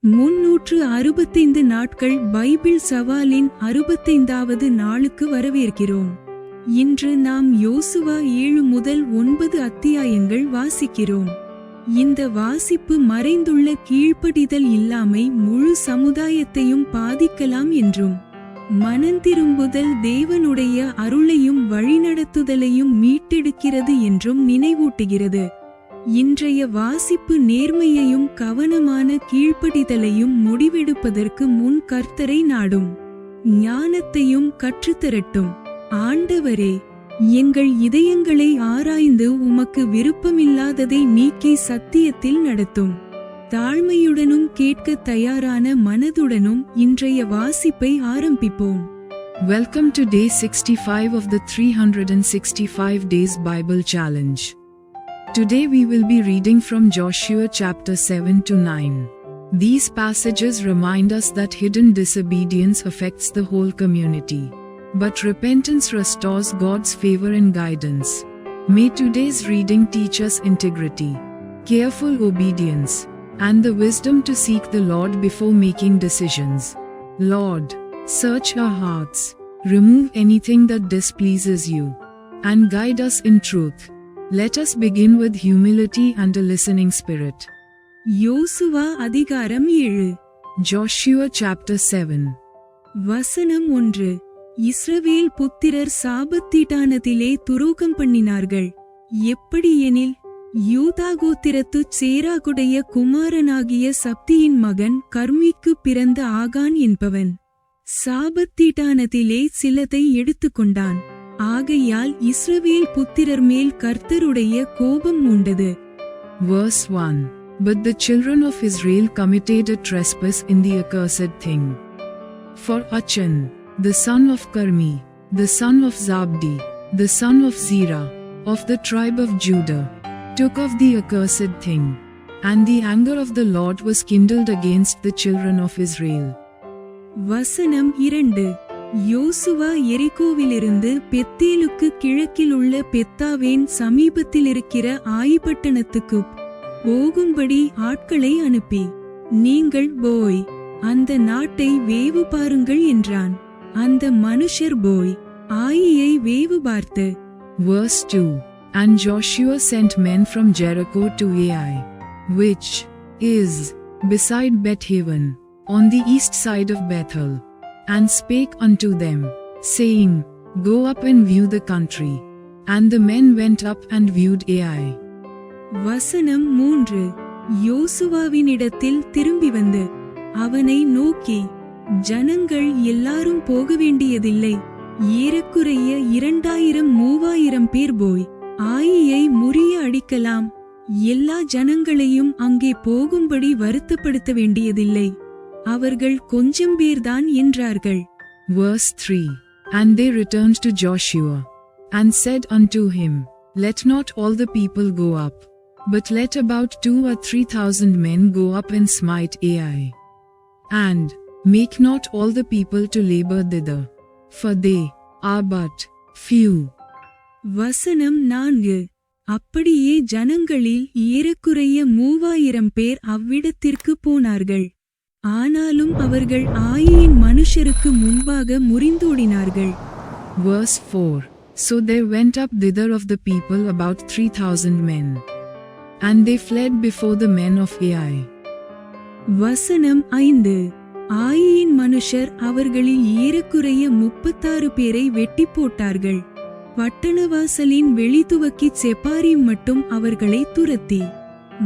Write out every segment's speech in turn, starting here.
365 நாட்கள் பைபிள் சவாலின் 65வது நாளுக்கு வரவேற்கிறோம். இன்று நாம் யோசுவா 7 முதல் 9 அத்தியாயங்கள் வாசிக்கிறோம். இந்த வாசிப்பு மறைந்துள்ள கீழ்ப்படிதல் இல்லாமை முழு சமுதாயத்தையும் பாதிக்கலாம் என்றும், மனந்திரும்புதல் தேவனுடைய அருளையும் வழிநடத்துதலையும் மீட்டெடுக்கிறது என்றும் நினைவூட்டுகிறது. இன்றைய வாசிப்பு நேர்மையையும் கவனமான கீழ்ப்படிதலையும் முடிவெடுப்பதற்கு முன் கர்த்தரை நாடும் ஞானத்தையும் கற்றுத்தரட்டும். ஆண்டவரே, எங்கள் இதயங்களை ஆராய்ந்து உமக்கு விருப்பமில்லாததை நீக்கி சத்தியத்தில் நடத்தும். தாழ்மையுடனும் கேட்க தயாரான மனதுடனும் இன்றைய வாசிப்பை ஆரம்பிப்போம். Welcome to day 65 of the 365 days Bible challenge. Today we will be reading from Joshua chapter 7 to 9. These passages remind us that hidden disobedience affects the whole community, but repentance restores God's favor and guidance. May today's reading teach us integrity, careful obedience, and the wisdom to seek the Lord before making decisions. Lord, search our hearts, remove anything that displeases you, and guide us in truth. Let us begin with humility and a listening spirit. யோசுவா அதிகாரம் 7. Joshua chapter 7. வசனம் 1. இஸ்ரவேல் புத்திரர் சாபத்தீட்டானதிலே துரோகம் பண்ணினார்கள். எப்படியெனில், யூதா கோத்திரத்துச் சேராகுடைய குமாரனாகிய சப்தியின் மகன் கர்மிக்கு பிறந்த ஆகான் என்பவன் சாபத்தீட்டானதிலே சிலதை எடுத்துக்கொண்டான். ஆகையால் இஸ்ரவேல் புத்திரர் மேல் கர்த்தருடைய கோபம் உண்டது. Verse 1. But the children of Israel committed a trespass in the accursed thing. For Achan, the son of Carmi, the son of Zabdi, the son of Zerah, of the tribe of Judah, took of the accursed thing, and the anger of the Lord was kindled against the children of Israel. வசனம் 2. யோசுவா எரிகோவிலிருந்து பெத்தேலுக்கு கிழக்கில் உள்ள Bethaven சமீபத்திலிருக்கிற ஆயிபட்டணத்துக்கு போகும்படி ஆட்களை அனுப்பி, நீங்கள் போய் அந்த நாட்டை வேவு பாருங்கள் என்றான். அந்த மனுஷர் போய் ஆயியை வேவு பார்த்து. Verse 2. And Joshua sent men from Jericho to Ai, which is beside Bethaven, on the east side of Bethel, and spake unto them, saying, Go up and view the country. And the men went up and viewed Ai. வசனம் 3. யோசுவாவினிடத்தில் திரும்பி வந்து அவனை நோக்கி, ஜனங்கள் எல்லாரும் போக வேண்டியதில்லை, ஏறக்குறைய 2000-3000 பேர் போய் ஆயியை முறிய அடிக்கலாம். எல்லா ஜனங்களையும் அங்கே போகும்படி வருத்தப்படுத்த வேண்டியதில்லை, அவர்கள் கொஞ்சம் பேர்தான் என்றார்கள். Verse 3. And they returned to Joshua, and said unto him, Let not all the people go up, but let about 2,000 or 3,000 men go up and smite Ai. And make not all the people to labor thither, for they are but few. வசனம் 4. அப்படியே ஜனங்களில் ஏறக்குறைய 3000 பேர் அவ்விடத்திற்கு போனார்கள். ஆனாலும் அவர்கள் ஆயியின் மனுஷருக்கு முன்பாக முறிந்தோடினார்கள். Verse 4. So there went up thither of the people about 3,000 men, and they fled before the men of Ai. வசனம் 5. ஆயியின் மனுஷர் அவர்களில் ஏறக்குறைய 36 பேரை வெட்டி போட்டார்கள். பட்டணவாசலின் வெளித்துவக்கி செப்பாரிம் மட்டும் அவர்களை துரத்தி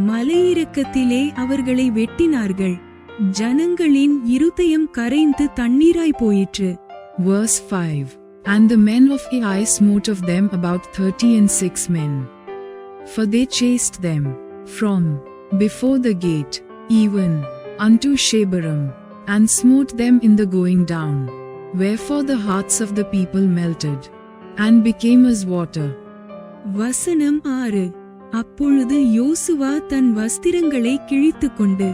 மலையிறக்கத்திலே அவர்களை வெட்டினார்கள். ஜனங்களின் இருதயம் கரைந்து தண்ணீராய் போயிற்று. Verse 5. And the men of Ai smote of them about 36 men. For they chased them from before the gate, even unto Shebarim, and smote them in the going down. Wherefore the hearts of the people melted, and became as water. வசனம் 6. அப்பொழுது யோசுவா தன் வஸ்திரங்களை கிழித்துக்கொண்டு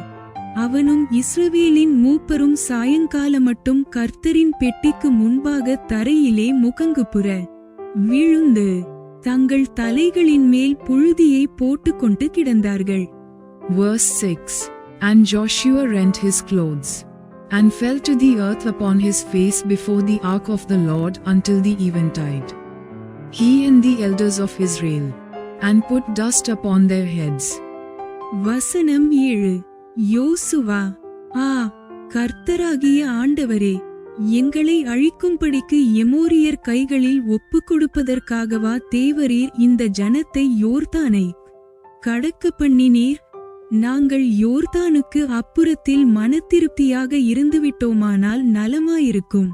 அவனும் இஸ்ரவேலின் மூப்பரும் சாயங்கால மட்டும் கர்த்தரின் பெட்டிக்கு முன்பாக தரையிலே முகங்குப்புற விழுந்து தங்கள் தலைகளின் மேல் புழுதியை போட்டுக்கொண்டு கிடந்தார்கள். Verse 6. And Joshua rent his clothes, and fell to the earth upon his face before the ark of the Lord until the eventide. He and the elders of Israel, and put dust upon their heads. வசனம் 7. யோசுவா, ஆ, கர்த்தராகிய ஆண்டவரே, எங்களை அழிக்கும்படிக்கு எமோரியர் கைகளில் ஒப்புக் கொடுப்பதற்காகவா தேவரீர் இந்த ஜனத்தை யோர்தானை கடக்க பண்ணினீர்? நாங்கள் யோர்தானுக்கு அப்புறத்தில் மனத்திருப்தியாக இருந்துவிட்டோமானால் நலமாயிருக்கும்.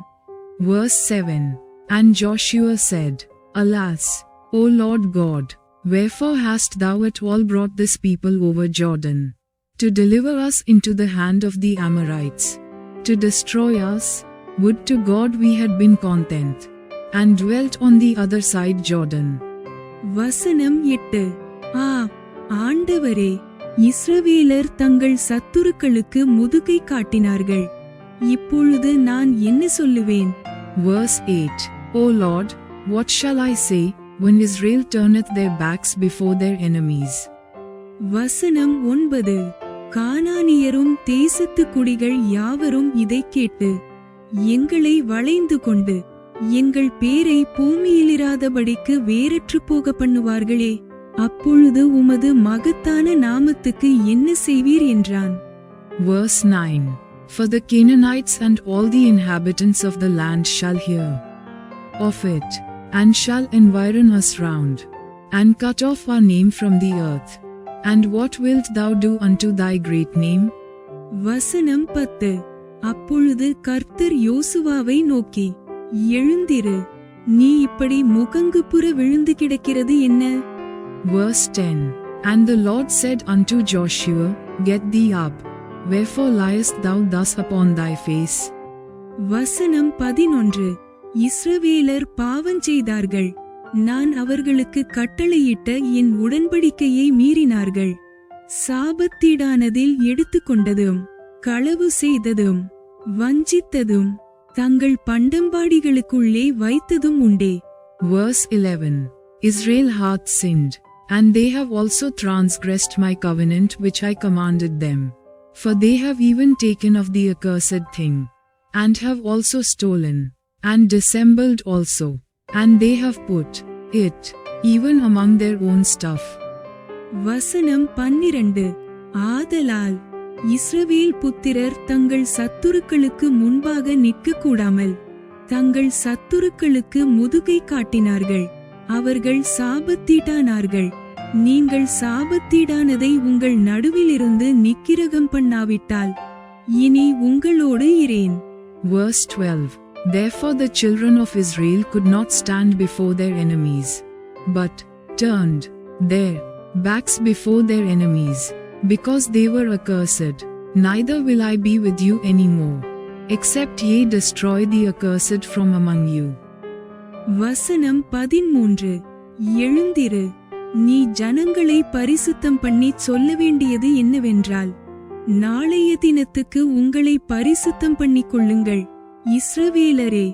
Verse 7. And Joshua said, Alas, O Lord God, wherefore hast thou at all brought this people over Jordan, to deliver us into the hand of the Amorites, to destroy us? Would to God we had been content, and dwelt on the other side Jordan. வசனம் 8. ஆ, ஆண்டவரே, இஸ்ரவேலர் தங்கள் சத்துருக்களுக்கு முதுகை காட்டினார்கள். இப்பொழுது நான் என்ன சொல்லுவேன்? Verse 8. O Lord, what shall I say, when Israel turneth their backs before their enemies? வசனம் 9. கானானியரும் தேசத்து குடிகள் யாவரும் இதைக் கேட்டு எங்களை வளைந்து கொண்டு எங்கள் பேரை பூமியிலிராதபடிக்கு வேறற்று போக பண்ணுவார்களே, அப்பொழுது உமது மகத்தான நாமத்துக்கு என்ன செய்வீர் என்றான். Verse 9. For the Canaanites and all the inhabitants of the land shall hear of it, and shall environ us round, and cut off our name from the earth. And what wilt thou do unto thy great name? வசனம் 10. அப்பொழுது கர்த்தர் யோசுவாவை நோக்கி, எழுந்திரு, நீ இப்படி முகங்குப்புற விழுந்து கிடக்கிறது என்ன? Verse 10. And the Lord said unto Joshua, Get thee up, wherefore liest thou thus upon thy face? வசனம் 11. இஸ்ரவேலர் பாவஞ்செய்தார்கள், நான் அவர்களுக்கு கட்டளையிட்ட என் உடன்படிக்கையை மீறினார்கள். சாபத்தீடானதில் எடுத்துக்கொண்டதும் களவு செய்ததும் வஞ்சித்ததும் தங்கள் பண்டம்பாடிகளுக்குள்ளே வைத்ததும் உண்டே. Verse 11. Israel hath sinned, and they have also transgressed my covenant which I commanded them. For they have even taken of the accursed thing, and have also stolen, and dissembled also, and they have put it even among their own stuff. வசனம் 12. ஆதலால் இஸ்ரவேல் புத்திரர் தங்கள் சத்துருக்களுக்கு முன்பாக நிற்கக்கூடாமல் தங்கள் சத்துருக்களுக்கு முதுகை காட்டினார்கள். அவர்கள் சாபத்தீடானார்கள். நீங்கள் சாபத்தீடானதை உங்கள் நடுவிலிருந்து நிக்கிரகம் பண்ணாவிட்டால் இனி உங்களோடு இரேன். Verse 12. Therefore the children of Israel could not stand before their enemies, but turned their backs before their enemies, because they were accursed. Neither will I be with you any more, except ye destroy the accursed from among you. வசனம் 13. எழுந்திரு, நீ ஜனங்களை பரிசுத்தம் பண்ணி சொல்ல வேண்டியது என்னவென்றால், நாளைய தினத்துக்கு உங்களை பரிசுத்தம் பண்ணிக் கொள்ளுங்கள். இஸ்ரவேலரே,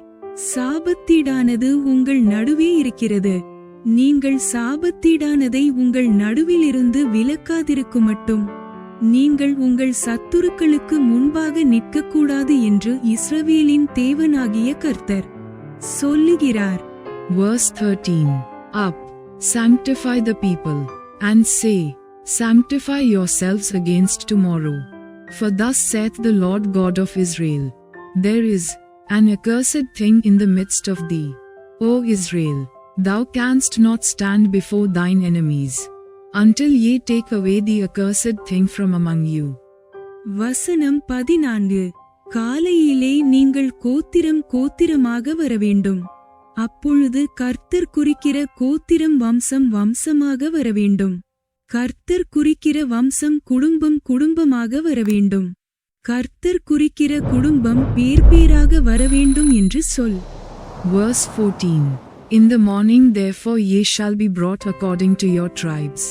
சாபத்தீடானது உங்கள் நடுவே இருக்கிறது. நீங்கள் சாபத்தீடானதை உங்கள் நடுவிலிருந்து விலக்காதிருக்கும் மட்டும் நீங்கள் உங்கள் சத்துருக்களுக்கு முன்பாக நிற்கக்கூடாது என்று இஸ்ரவேலின் தேவனாகிய கர்த்தர் சொல்லுகிறார். Verse 13. Up, sanctify the people, and say, Sanctify yourselves against tomorrow. For thus saith the Lord God of Israel, There is an accursed thing in the midst of thee, O Israel, thou canst not stand before thine enemies, until ye take away the accursed thing from among you. வசனம் 14. காலையிலே நீங்கள் கோத்திரம் கோத்திரமாக வரவேண்டும். அப்பொழுது கர்த்தர் குறிக்கிற கோத்திரம் வம்சம் வம்சமாக வரவேண்டும். கர்த்தர் குறிக்கிற வம்சம் குடும்பம் குடும்பமாக வரவேண்டும். கர்த்தர் குறிக்கிற குடும்பம் பேர் பேராக வரவேண்டும் என்று சொல். Verse 14. In the morning therefore ye shall be brought according to your tribes.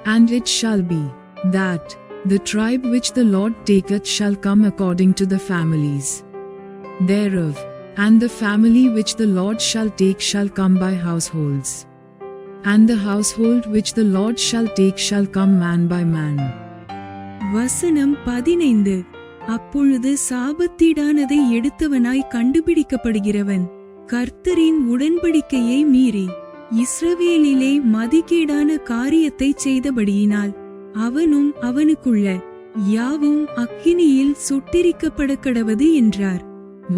And it shall be, that the tribe which the Lord taketh shall come according to the families thereof, and the family which the Lord shall take shall come by households. And the household which the Lord shall take shall come man by man. வசனம் 15. அப்பொழுது சாபத்தீடானதை எடுத்தவனாய் கண்டுபிடிக்கப்படுகிறவன் கர்த்தரின் உடன்படிக்கையை மீறி இஸ்ரவேலிலே மதிகேடான காரியத்தை செய்தபடியினால் அவனும் அவனுக்குள்ள யாவும் அக்கினியில் சுட்டெரிக்கப்படக்கடவது என்றார்.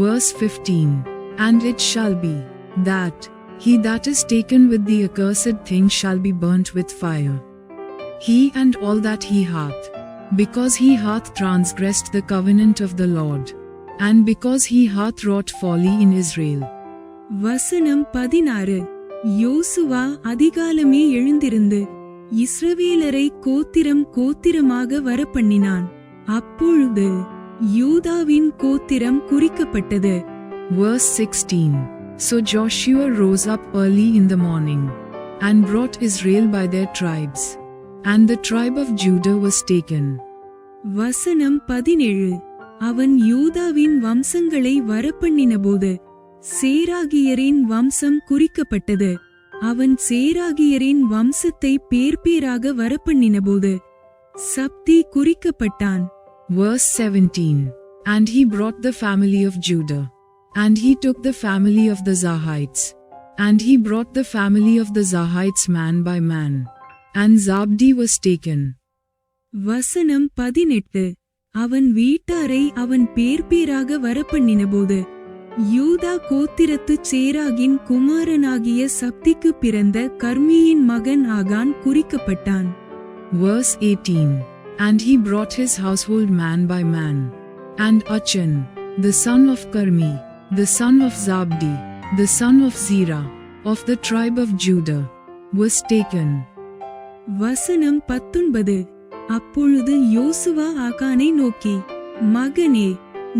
Verse 15. And it shall be, that he that is taken with the accursed thing shall be burnt with fire. He and all that he hath, because he hath transgressed the covenant of the Lord, and because he hath wrought folly in Israel. வசனம் 16. யோசுவா அதிகாலமே எழுந்திருந்து இஸ்ரவேலரை கோத்திரம் கோத்திரமாக வரப்பண்ணினான். அப்பொழுது யூதாவின் கோத்திரம் குறிக்கப்பட்டது. Verse 16. So Joshua rose up early in the morning, and brought Israel by their tribes, and the tribe of Judah was taken. வசனம் 17. அவன் யூதாவின் வம்சங்களை வரப்பண்ணினபோது சேராகியரின் வம்சம் குறிக்கப்பட்டது. அவன் சேராகியரின் வம்சத்தை பேர்பேராக வரப்பண்ணினபோது சப்தி குறிக்கப்பட்டான். Verse 17. And he brought the family of Judah, and he took the family of the Zahites, and he brought the family of the Zahites man by man, and Zabdi was taken. வசனம் 18. அவன் வீட்டாரை அவன் பேர்பேராக வரப்பண்ணினபோது யூதா கோத்திரத்துச் சேராகின் குமாரனாகிய சப்திக்கு பிறந்த கர்மியின் மகன் ஆகான் குறிக்கப்பட்டான். Verse 18. And he brought his household man by man, and Achan, the son of Karmi, the son of Zabdi, the son of Zerah, of the tribe of Judah, was taken. வசனம் 19. அப்பொழுது யோசுவா ஆகானை நோக்கி, மகனே,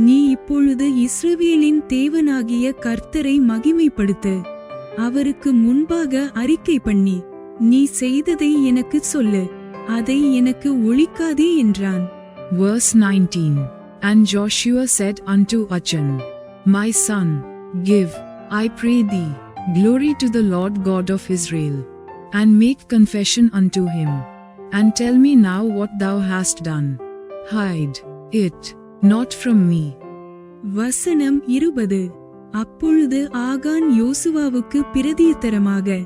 நீ இப்பொழுது இஸ்ரவேலின் தேவனாகிய கர்த்தரை மகிமைப்படுத்து. அவருக்கு முன்பாக அறிக்கை பண்ணி, நீ செய்ததை எனக்கு சொல்லு, அதை எனக்கு ஒழிக்காதே என்றான். Verse 19. And Joshua said unto Achan, My son, give, I pray thee, glory to the Lord God of Israel, and make confession unto him, and tell me now what thou hast done. Hide it not from me. வசனம் 20. அப்பொழுது ஆகான் யோசுவாவுக்கு பிரதியுத்தரமாக,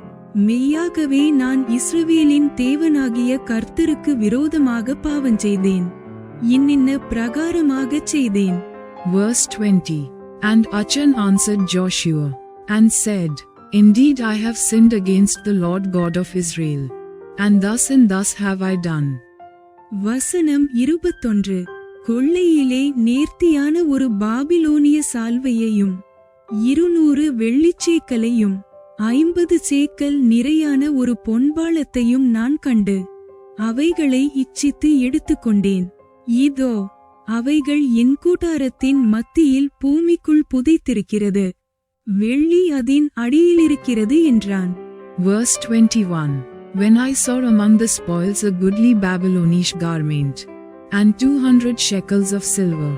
மெய்யாகவே நான் இஸ்ரவேலின் தேவனாகிய கர்த்தருக்கு விரோதமாக பாவம் செய்தேன், இன்னின்ன பிரகாரமாகச் செய்தேன். Verse 20. And Achan answered Joshua, and said, Indeed I have sinned against the Lord God of Israel, and thus have I done. வசனம் 21. கொள்ளையிலே நேர்த்தியான ஒரு பாபிலோனிய சால்வையையும் 200 வெள்ளிச்சேக்கலையும் 50 சேக்கல் நிறையான ஒரு பொன்பாளத்தையும் நான் கண்டு அவைகளை இச்சித்து எடுத்துக்கொண்டேன். இதோ அவைகள் என் கூடாரத்தின் மத்தியில் பூமிக்குள் புதைத்திருக்கிறது, வெள்ளி அதின் அடியிலிருக்கிறது என்றான். Verse 21. When I saw among the spoils a goodly Babylonish garment, and 200 shekels of silver,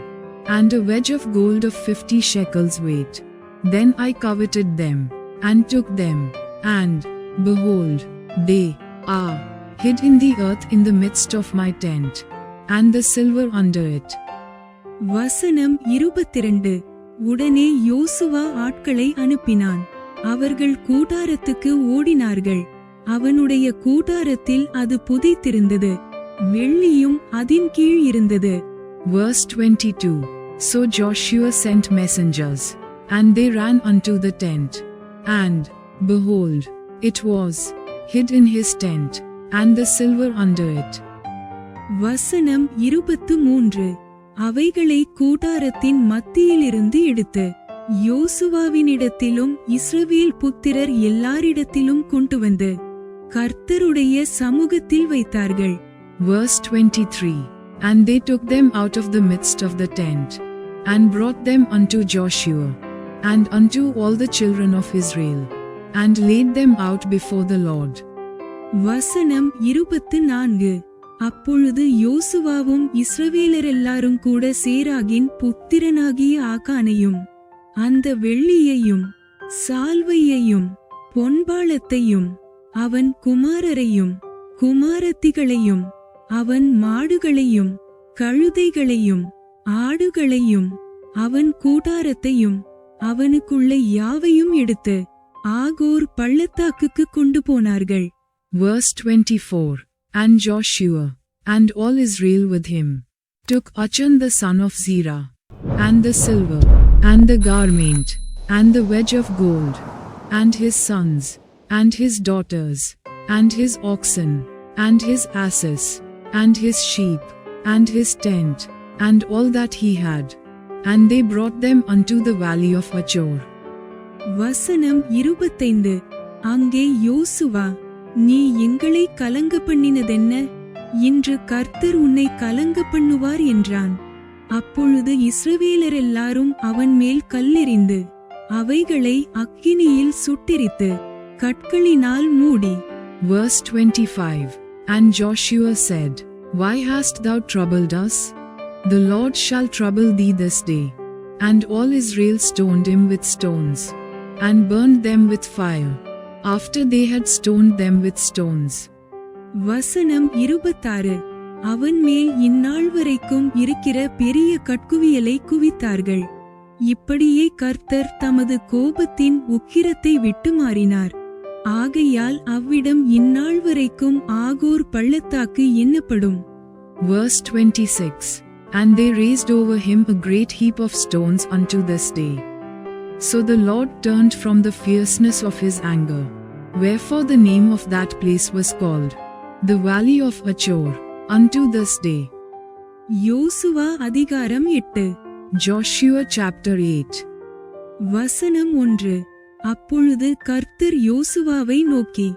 and a wedge of gold of 50 shekels weight, then I coveted them, and took them, and, behold, they are hid in the earth in the midst of my tent, and the silver under it. வசனம் 22. உடனே யோசுவா ஆட்களை அனுப்பினான். அவர்கள் கூடாரத்துக்கு ஓடினார்கள். அவனுடைய கூடாரத்தில் அது புதைத்திருந்தது, வெள்ளியும் அதின் கீழ் இருந்தது. Verse 22. So Joshua sent messengers, and they ran unto the tent, and, behold, it was hid in his tent, and the silver under it. வசனம் 23. அவைகளை கூடாரத்தின் மத்தியிலிருந்து எடுத்து யோசுவாவினிடத்திலும் இஸ்ரவேல் புத்திரர் எல்லாரிடத்திலும் கொண்டு வந்து கர்த்தருடைய சமூகத்தில் வைத்தார்கள். Verse 23. And they took them out of the midst of the tent, and brought them unto Joshua, and unto all the children of Israel, and laid them out before the Lord. வசனம் 24. அப்பொழுது யோசுவாவும் இஸ்ரவேலரெல்லாரும் கூட சேராகின் புத்திரனாகிய ஆகானையும் அந்த வெள்ளியையும் சால்வையையும் பொன்பாளத்தையும் அவன் குமாரரையும் குமாரத்திகளையும் அவன் மாடுகளையும் கழுதைகளையும் ஆடுகளையும் அவன் கூடாரத்தையும் அவனுக்குள்ள யாவையும் எடுத்து ஆகோர் பள்ளத்தாக்குக்கு கொண்டு போனார்கள். Verse 24. And Joshua, and all Israel with him, took Achan the son of Zerah, and the silver, and the garment, and the wedge of gold, and his sons, and his daughters, and his oxen, and his asses, and his sheep, and his tent, and all that he had, and they brought them unto the valley of Achor. வசனம் 25. அங்கே யோசுவா, நீ எங்களை கலங்க பண்ணினதென்ன? இன்று கர்த்தர் உன்னை கலங்க பண்ணுவார் என்றான். அப்பொழுது இஸ்ரவேலர் எல்லாரும் அவன் மேல் கல்லெறிந்து அவைகளை அக்கினியில் சுட்டெரித்து கற்களினால் மூடி. Verse 25. And Joshua said, Why hast thou troubled us? The Lord shall trouble thee this day. And all Israel stoned him with stones, and burned them with fire, after they had stoned them with stones. வசனம் 26. அவன் மேல் இந்நாள் வரைக்கும் இருக்கிற பெரிய கட்குவியலை குவித்தார்கள். இப்படியே கர்த்தர் தமது கோபத்தின் உக்கிரத்தை விட்டு மாறினார். ஆகையால் அவ்விடம் இந்நாள் வரைக்கும் ஆகோர் பள்ளத்தாக்கு என்னப்படும். Verse 26. And they raised over him a great heap of stones unto this day. So the Lord turned from the fierceness of his anger, wherefore the name of that place was called the Valley of Achor unto this day. யோசுவா அதிகாரம் 8. Joshua chapter 8. வசனம் 1. அப்பொழுது கர்த்தர் யோசுவாவை நோக்கி,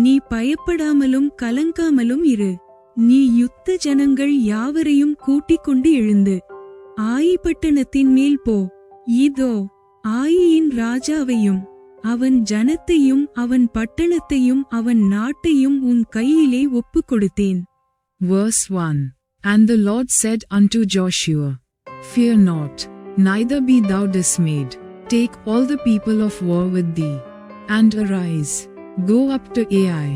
நீ பயப்படாமலும் கலங்காமலும் இரு. நீ யுத்த ஜனங்கள் யாவரையும் கூட்டிக் கொண்டு எழுந்து ஆயி பட்டணத்தின் மேல் போ. இதோ ஆயியின் ராஜாவையும் அவன் ஜனத்தையும் அவன் பட்டணத்தையும் அவன் நாட்டையும் உன் கையிலே ஒப்புக் கொடுத்தேன். Verse 1. And the Lord said unto Joshua, Fear not, neither be thou dismayed. Take all the people of war with thee, and arise, go up to Ai.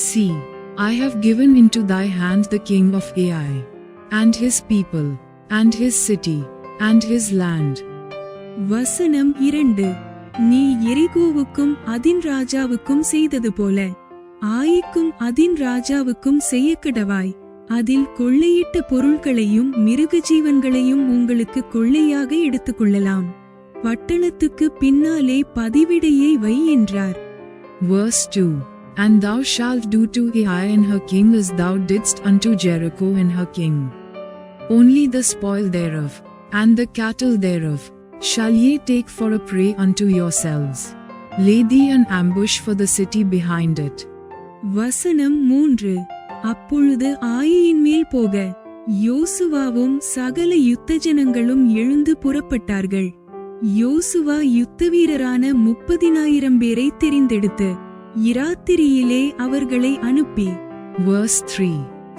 See, I have given into thy hand the king of Ai, and his people, and his city, and his land. வசனம் 2. நீ எரிகோவுக்கும் அதின் ராஜாவுக்கும் செய்தது போல ஆயிக்கும் அதின் ராஜாவுக்கும் செய்யக்கடவாய். அதில் கொள்ளையிட்ட பொருள்களையும் மிருக ஜீவன்களையும் உங்களுக்கு கொள்ளையாக எடுத்துக்கொள்ளலாம். பட்டணத்துக்கு பின்னாலே பதிவிடையை வை என்றார். Verse 2. And thou shalt do to Ai and her king as thou didst unto Jericho and her king. Only the spoil thereof, and the cattle thereof, shall ye take for a prey unto yourselves. Lay thee an ambush for the city behind it. வசனம் 3. அப்பொழுது ஆயியின் மேல் போக யோசுவாவும் சகல யுத்த ஜனங்களும் எழுந்து புறப்பட்டார்கள். யோசுவா யுத்த வீரரான 30,000 பேரை தெரிந்தெடுத்து இராத்திரியிலே அவர்களை அனுப்பி. Verse 3.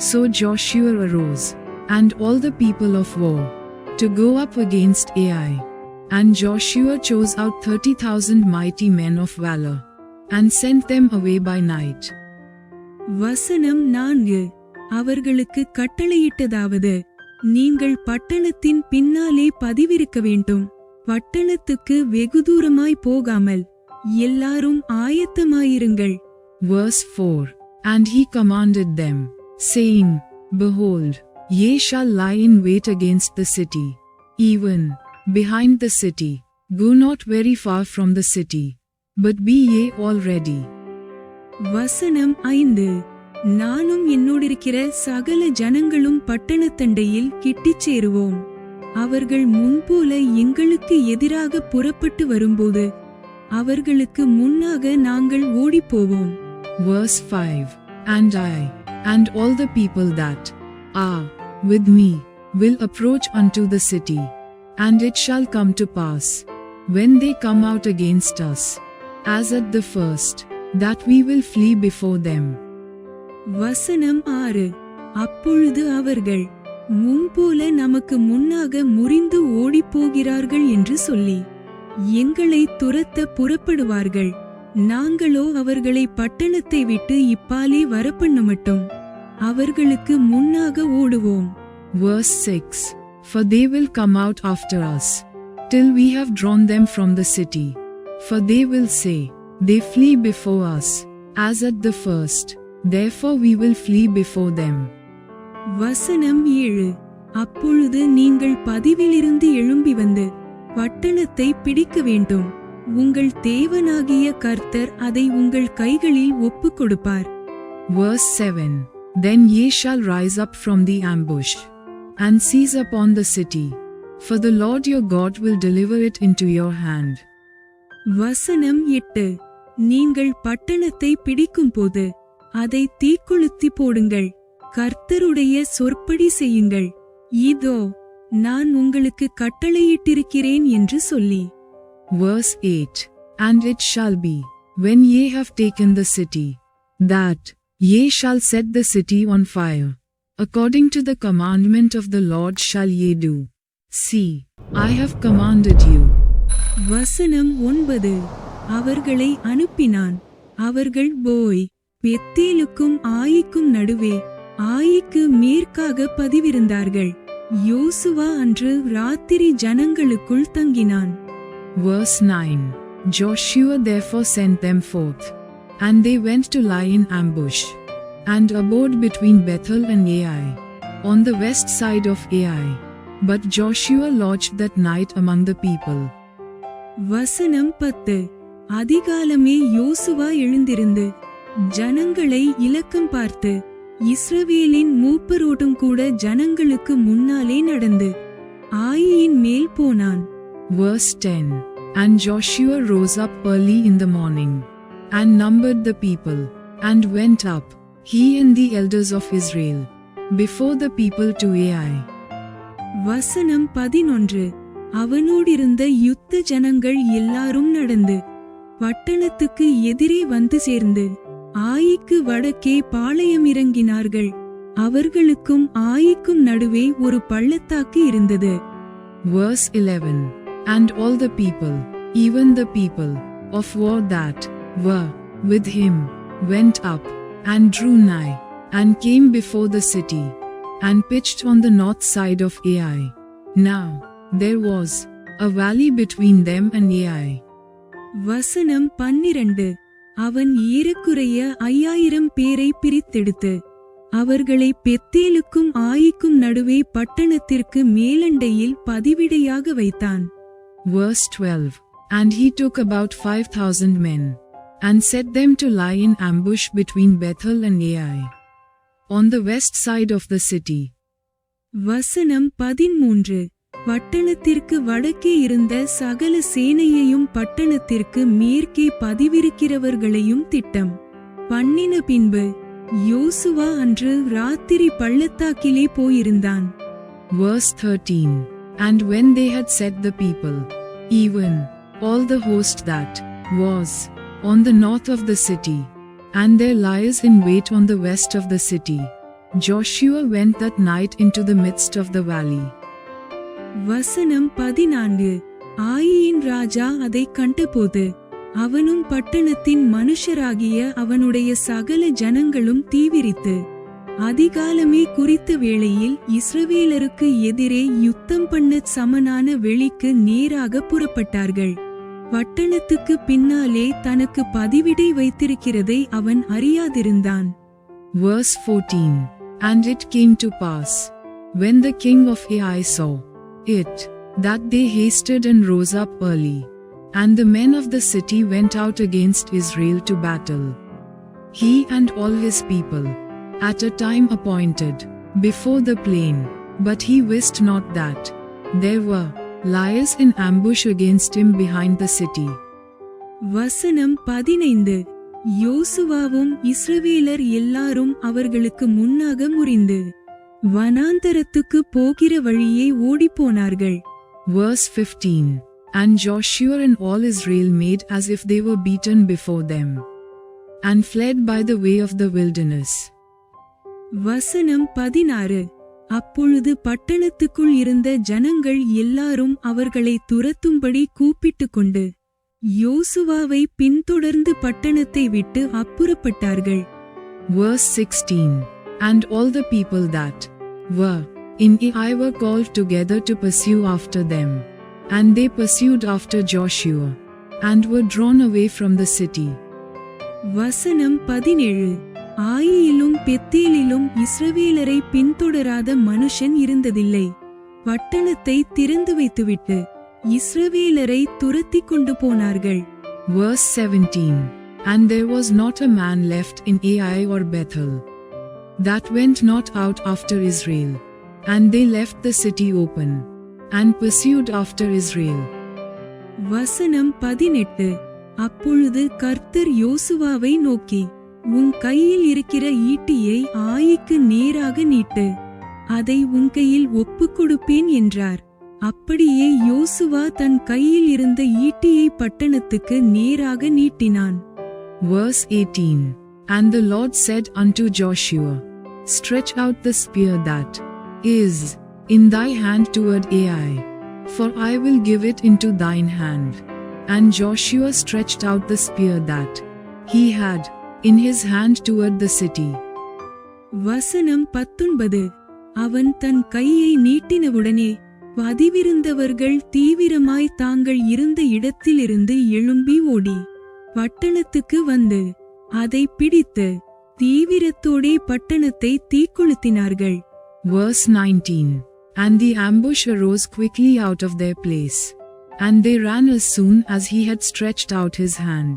So Joshua arose, and all the people of war, to go up against Ai. And Joshua chose out 30,000 mighty men of valor, and sent them away by night. வசனம் 4. அவர்களுக்கு கட்டளையிட்டதாவது, நீங்கள் பட்டணத்தின் பின்னாலே பதிவிருக்க வேண்டும். பட்டணத்துக்கு வெகு தூரமாய் போகாமல் எல்லாரும் ஆயத்தமாயிருங்கள். Verse 4. And he commanded them, saying, Behold, ye shall lie in wait against the city, even behind the city. Go not very far from the city, but be ye all ready. வசனம் 5. நானும் என்னோடிருக்கிற சகல ஜனங்களும் பட்டணத்தண்டையில் கிட்டிச் சேருவோம். அவர்கள் முன்போல எங்களுக்கு எதிராக புறப்பட்டு வரும்போது அவர்களுக்கு முன்னாக நாங்கள் ஓடிப்போவோம். Verse 5. And I, and all the people that are with me, will approach unto the city, and it shall come to pass, when they come out against us, as at the first, that we will flee before them. வசனம் 6. அப்பொழுது அவர்கள் முன்போல நமக்கு முன்னாக முறிந்து ஓடிப்போகிறார்கள் என்று சொல்லி எங்களை துரத்த புறப்படுவார்கள். நாங்களோ அவர்களை பட்டணத்தை விட்டு இப்பாலே வரப்பண்ணமட்டும் அவர்களுக்கு முன்னாக ஓடுவோம். Verse 6 For they will come out after us, till we have drawn them from the city. For they will say, They flee before us, as at the first, therefore we will flee before them. வசனம் 7 அப்பொழுது நீங்கள் பதிவிலிருந்து எழும்பி வந்து பட்டணத்தை பிடிக்க வேண்டும். உங்கள் தேவனாகிய கர்த்தர் அதை உங்கள் கைகளில் ஒப்புக் கொடுப்பார். Verse 7 Then ye shall rise up from the ambush, and seize upon the city, for the Lord your God will deliver it into your hand. வசனம் 8 நீங்கள் பட்டணத்தை பிடிக்கும்போது அதை தீக்கொளுத்தி போடுங்கள். கர்த்தருடைய சொற்படி செய்யுங்கள். இதோ நான் உங்களுக்கு கட்டளையிட்டிருக்கிறேன் என்று சொல்லி. Verse 8 And it shall be, when ye have taken the city, that ye shall set the city on fire. According to the commandment of the Lord shall ye do. See, I have commanded you. வசனம் 9 அவர்களை அனுப்பினான். அவர்கள் போய் பெத்தேலுக்கும் ஆயிக்கும் நடுவே ஆயிக்கு மேற்காக பதிவிருந்தார்கள். யோசுவா அன்று ராத்திரி ஜனங்களுக்குள் தங்கினான். Verse 9 Joshua therefore sent them forth, and they went to lie in ambush, and abode between Bethel and Ai, on the west side of Ai. But Joshua lodged that night among the people. வசனம் 10 அதிகாலமே யோசுவா எழுந்திருந்து ஜனங்களை இலக்கம் பார்த்து இஸ்ரவேலின் மூப்பரோடும் கூட ஜனங்களுக்கு முன்னாலே நடந்து ஆயியின் மேல் போனான். Verse 10 And Joshua rose up early in the morning, and numbered the people, and went up, he and the elders of Israel, before the people to Ai. வசனம் 11 அவனோடிருந்த யுத்த ஜனங்கள் எல்லாரும் நடந்து பட்டணத்துக்கு எதிரே வந்து சேர்ந்து ஆயிக்கு வடக்கே பாளையம் இறங்கினார்கள். அவர்களுக்கும் ஆயிக்கும் நடுவே ஒரு பள்ளத்தாக்கு இருந்தது. Verse 11 And all the people, even the people of war that were with him, went up, and drew nigh, and came before the city, and pitched on the north side of Ai. Now there was a valley between them and Ai. வசனம் 12 அவன் ஏறக்குறைய 5000 பேரை பிரித்தெடுத்து அவர்களை பெத்தேலுக்கும் ஆயிக்கும் நடுவே பட்டணத்திற்கு மேலண்டையில் பதிவிடையாக வைத்தான். Verse 12 And he took about 5,000 men, and set them to lie in ambush between Bethel and Ai, on the west side of the city. வசனம் 13 பட்டணத்திற்கு வடக்கே இருந்த சகல சேனையையும் பட்டணத்திற்கு மேற்கே பதிவிருக்கிறவர்களையும் திட்டம் பண்ணின பின்பு யோசுவா அன்று ராத்திரி பள்ளத்தாக்கிலே போயிருந்தான். Verse 13 And when they had set the people, even all the host that was on the north of the city, and there lies in wait on the west of the city, Joshua went that night into the midst of the valley. வசனம் 14 ஆயியின் ராஜா அதை கண்டபோது அவனும் பட்டணத்தின் மனுஷராகிய அவனுடைய சகல ஜனங்களும் தீவிரித்து அதிகாலமே குறித்த வேளையில் இஸ்ரவேலருக்கு எதிரே யுத்தம் பண்ண சமனான வெளிக்கு நேராக புறப்பட்டார்கள். பட்டணத்துக்கு பின்னாலே தனக்கு பதிவிடை வைத்திருக்கிறதை அவன் அறியாதிருந்தான். Verse 14 And it came to pass, when the king of Ai saw it, that they hasted and rose up early, and the men of the city went out against Israel to battle, he and all his people, at a time appointed, before the plain. But he wist not that there were liers in ambush against him behind the city. வசனம் 15 யோசுவாவும் இஸ்ரவேலர் எல்லாரும் அவர்களுக்கு முன்னாக முறிந்து வனாந்தரத்துக்கு போகிற வழியே ஓடிப்போனார்கள். Verse 15 And Joshua and all Israel made as if they were beaten before them, and fled by the way of the wilderness. வசனம் 16 அப்பொழுது பட்டணத்துக்குள் இருந்த ஜனங்கள் எல்லாரும் அவர்களை துரத்தும்படி கூப்பிட்டுக் கொண்டு யோசுவாவை பின்தொடர்ந்து பட்டணத்தை விட்டு அப்புறப்பட்டார்கள். Verse 16 And all the people that were in Ai were called together to pursue after them. And they pursued after Joshua, and were drawn away from the city. வசனம் 17. ஆயியிலும் பெத்தேலிலும் இஸ்ரவேலரை பின்தொடராத மனுஷன் இருந்ததில்லை. பட்டணத்தை திறந்து வைத்துவிட்டு இஸ்ரவேலரை துரத்திக் கொண்டு போனார்கள். Verse 17. And there was not a man left in Ai or Bethel, that went not out after Israel. And they left the city open, and pursued after Israel. வசனம் 18. அப்பொழுது கர்த்தர் யோசுவாவை நோக்கி, உன் கையில் இருக்கிற ஈட்டியை ஆயிக்கு நேராக நீட்டு, அதை உன் கையில் ஒப்புக் கொடுப்பேன் என்றார். அப்படியே யோசுவா தன் கையில் இருந்த ஈட்டியை பட்டணத்துக்கு நேராக நீட்டினான். Verse 18. And the Lord said unto Joshua, Stretch out the spear that is in thy hand toward Ai, for I will give it into thine hand. And Joshua stretched out the spear that he had in his hand toward the city. வசனம் 19. அவன் தன் கையை நீட்டினவுடனே பதிவிருந்தவர்கள் தீவிரமாய் தாங்கள் இருந்த இடத்திலிருந்து எழும்பி ஓடி பட்டணத்துக்கு வந்து அதை பிடித்து தீவிரத்தோடே பட்டணத்தை தீக்கொளுத்தினார்கள். Verse 19. And the ambush arose quickly out of their place, and they ran as soon as he had stretched out his hand.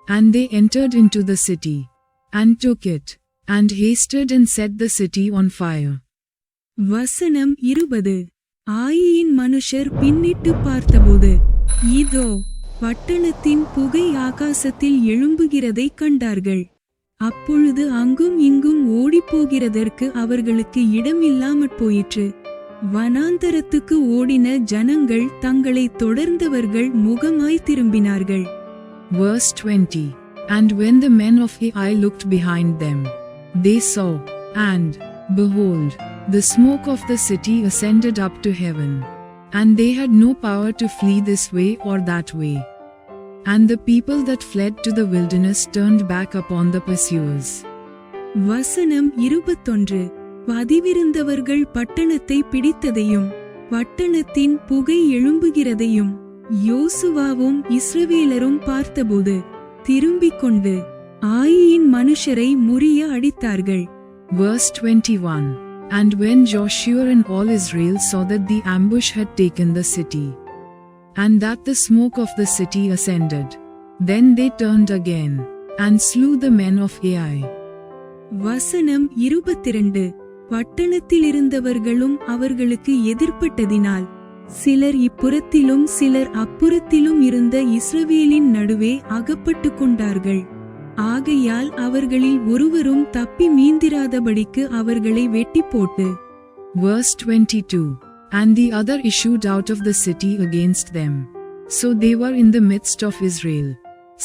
And they entered into the city, and took it, and hasted and set the city on fire. வசனம் 20. ஆயியின் மனுஷர் பின்னிட்டு பார்த்தபோது இதோ பட்டணத்தின் புகை ஆகாசத்தில் எழும்புகிறதை கண்டார்கள். அப்பொழுது அங்கும் இங்கும் ஓடிப்போகிறதற்கு அவர்களுக்கு இடமில்லாமற் போயிற்று. வனாந்தரத்துக்கு ஓடின ஜனங்கள் தங்களை தொடர்ந்தவர்கள் முகமாய் திரும்பினார்கள். Verse 20. And when the men of Ai looked behind them, they saw, and, behold, the smoke of the city ascended up to heaven, and they had no power to flee this way or that way. And the people that fled to the wilderness turned back upon the pursuers. வசனம் 21. பதிவிருந்தவர்கள் பட்டணத்தை பிடித்ததையும் பட்டணத்தின் புகை எழும்புகிறதையும் யோசுவாவும் இஸ்ரவேலரும் பார்த்தபோது திரும்பிக் கொண்டு ஆயியின் மனுஷரை முறிய அடித்தார்கள். Verse 21. And when Joshua and all Israel saw that the ambush had taken the city, and that the smoke of the city ascended, then they turned again, and slew the men of Ai. வசனம் 22. பட்டணத்திலிருந்தவர்களும் அவர்களுக்கு எதிர்ப்பட்டதினால் சிலர் இப்புறத்திலும் சிலர் அப்புறத்திலும் இருந்த இஸ்ரவேலின் நடுவே அகப்பட்டு கொண்டார்கள். ஆகையால் அவர்களில் ஒருவரும் தப்பி மீந்திராதபடிக்கு அவர்களை வெட்டி போட்டு. Verse 22. And the other issued out of the city against them. So they were in the midst of Israel,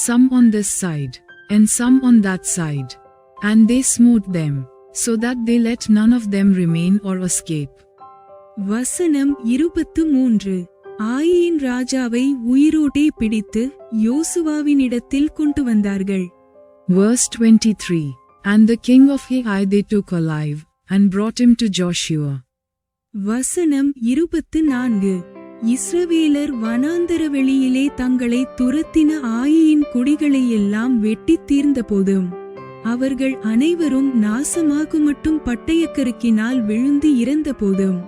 some on this side, and some on that side. And they smote them, so that they let none of them remain or escape. வசனம் 23. ஆயியின் ராஜாவை உயிரோடே பிடித்து யோசுவாவினிடத்தில் கொண்டு வந்தார்கள். Verse 23. And the king of Ai they took alive, and brought him to Joshua. வசனம் 24. இஸ்ரவேலர் வனாந்தர வெளியிலே தங்களை துரத்தின ஆயியின் குடிகளையெல்லாம் வெட்டித் தீர்ந்தபோதும் அவர்கள் அனைவரும் நாசமாகுமட்டும் பட்டயக்கருக்கினால் விழுந்து இறந்தபோதும்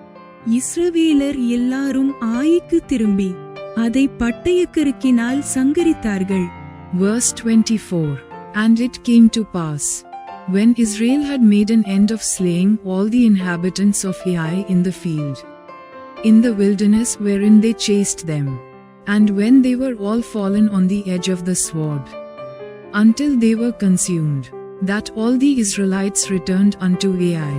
இஸ்ரவேலர் எல்லாரும் ஆயிக்கு திரும்பி அதை பட்டயக்கருக்கினால் சங்கரித்தார்கள். Verse 24. And it came to pass, when Israel had made an end of slaying all the inhabitants of Ai in the field, in the wilderness wherein they chased them, and when they were all fallen on the edge of the sword, until they were consumed, that all the Israelites returned unto Ai,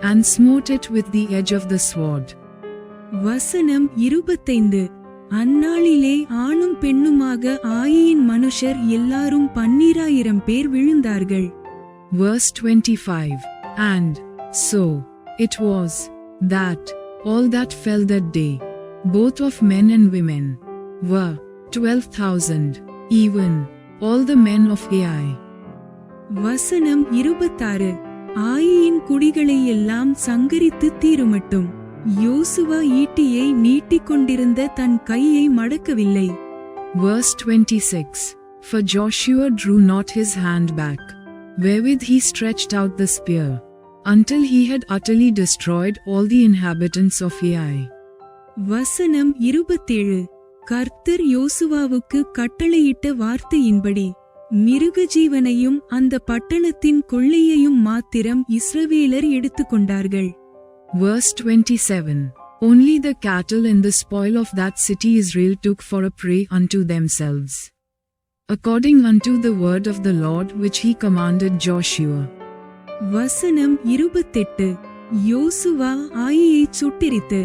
and smote it with the edge of the sword. வசனம் 25. அந்நாளிலே ஆணும் பெண்ணுமாக ஆயியின் மனுஷர் எல்லாரும் 12,000 பேர் விழுந்தார்கள். Verse 25. And so it was that all that fell that day, both of men and women, were 12,000, even all the men of Ai. வசனம் 26. ஆயியின் குடிகளையெல்லாம் சங்கரித்து தீருமட்டும். யோசுவா ஈட்டியை நீட்டிக்கொண்டிருந்த தன் கையை மடக்கவில்லை. Verse 26. For Joshua drew not his hand back, wherewith he stretched out the spear, until he had utterly destroyed all the inhabitants of Ai. வசனம் 27. கர்த்தர் யோசுவாவுக்கு கட்டளையிட்ட வார்த்தையின்படி மிருகஜீவனையும் அந்த பட்டணத்தின் கொள்ளையையும் மாத்திரம் இஸ்ரவேலர் எடுத்துக்கொண்டார்கள். Verse 27. Only the cattle and the spoil of that city Israel took for a prey unto themselves, according unto the word of the Lord which he commanded Joshua. வசனம் 28. யோசுவா ஆயியை சுட்டெரித்து